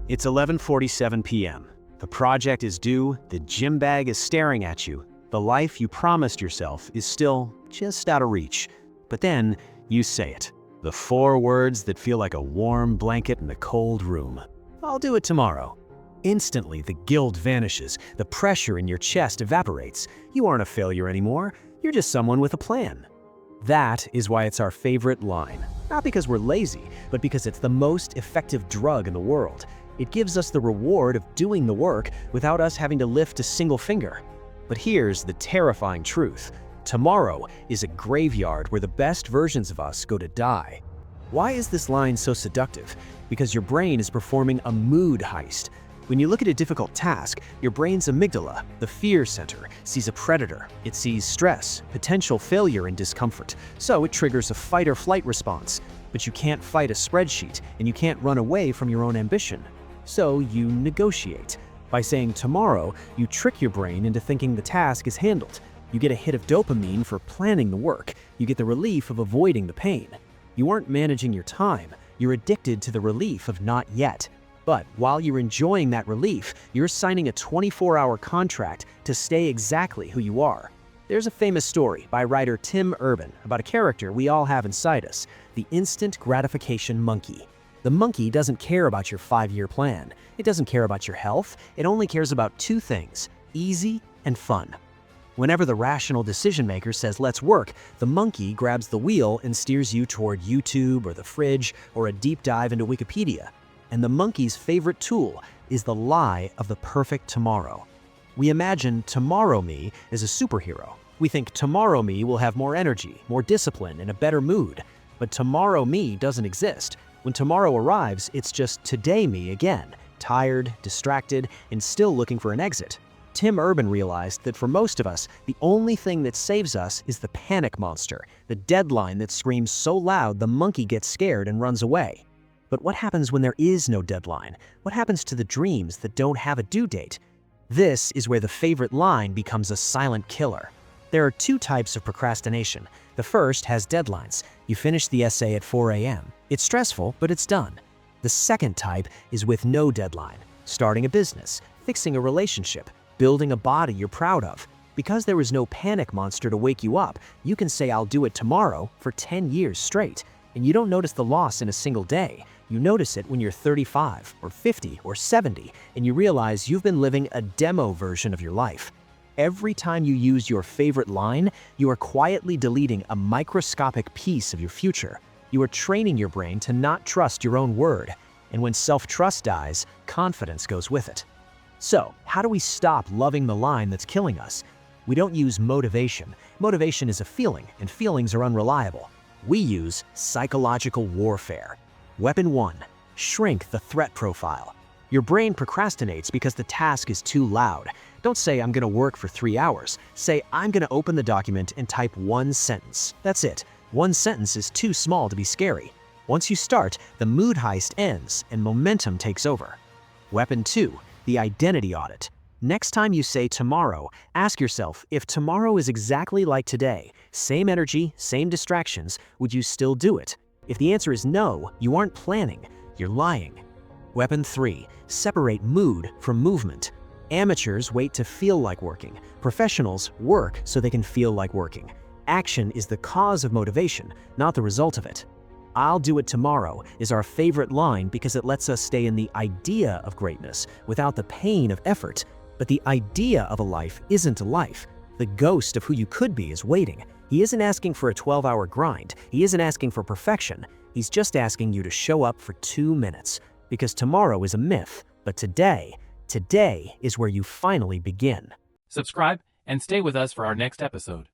It's 11:47 p.m. The project is due, the gym bag is staring at you. The life you promised yourself is still just out of reach. But then you say it. The four words that feel like a warm blanket in a cold room. I'll do it tomorrow. Instantly, the guilt vanishes. The pressure in your chest evaporates. You aren't a failure anymore. You're just someone with a plan. That is why it's our favorite line. Not because we're lazy, but because it's the most effective drug in the world. It gives us the reward of doing the work without us having to lift a single finger. But here's the terrifying truth. Tomorrow is a graveyard where the best versions of us go to die. Why is this line so seductive? Because your brain is performing a mood heist. When you look at a difficult task, your brain's amygdala, the fear center, sees a predator. It sees stress, potential failure, and discomfort. So it triggers a fight or flight response. But you can't fight a spreadsheet, and you can't run away from your own ambition. So you negotiate. By saying tomorrow, you trick your brain into thinking the task is handled. You get a hit of dopamine for planning the work. You get the relief of avoiding the pain. You aren't managing your time. You're addicted to the relief of not yet. But while you're enjoying that relief, you're signing a 24-hour contract to stay exactly who you are. There's a famous story by writer Tim Urban about a character we all have inside us, the instant gratification monkey. The monkey doesn't care about your 5-year plan. It doesn't care about your health. It only cares about two things: easy and fun. Whenever the rational decision maker says let's work, the monkey grabs the wheel and steers you toward YouTube or the fridge or a deep dive into Wikipedia. And the monkey's favorite tool is the lie of the perfect tomorrow. We imagine tomorrow me as a superhero. We think tomorrow me will have more energy, more discipline, and a better mood. But tomorrow me doesn't exist. When tomorrow arrives, it's just today me again, tired, distracted, and still looking for an exit. Tim Urban realized that for most of us, the only thing that saves us is the panic monster, the deadline that screams so loud the monkey gets scared and runs away. But what happens when there is no deadline? What happens to the dreams that don't have a due date? This is where the favorite line becomes a silent killer. There are two types of procrastination. The first has deadlines. You finish the essay at 4 a.m. It's stressful, but it's done. The second type is with no deadline. Starting a business, fixing a relationship, building a body you're proud of. Because there is no panic monster to wake you up, you can say I'll do it tomorrow for 10 years straight. And you don't notice the loss in a single day. You notice it when you're 35 or 50 or 70 and you realize you've been living a demo version of your life. Every time you use your favorite line, you are quietly deleting a microscopic piece of your future. You are training your brain to not trust your own word. And when self-trust dies, confidence goes with it. So, how do we stop loving the line that's killing us? We don't use motivation. Motivation is a feeling, and feelings are unreliable. We use psychological warfare. Weapon 1. Shrink the threat profile. Your brain procrastinates because the task is too loud. Don't say, I'm going to work for 3 hours. Say, I'm going to open the document and type one sentence. That's it. One sentence is too small to be scary. Once you start, the mood heist ends and momentum takes over. Weapon 2. The identity audit. Next time you say tomorrow, ask yourself, if tomorrow is exactly like today, same energy, same distractions, would you still do it? If the answer is no, you aren't planning, you're lying. Weapon 3. Separate mood from movement. Amateurs wait to feel like working. Professionals work so they can feel like working. Action is the cause of motivation, not the result of it. I'll do it tomorrow is our favorite line because it lets us stay in the idea of greatness without the pain of effort. But the idea of a life isn't a life. The ghost of who you could be is waiting. He isn't asking for a 12-hour grind. He isn't asking for perfection. He's just asking you to show up for 2 minutes. Because tomorrow is a myth, but today is where you finally begin. Subscribe and stay with us for our next episode.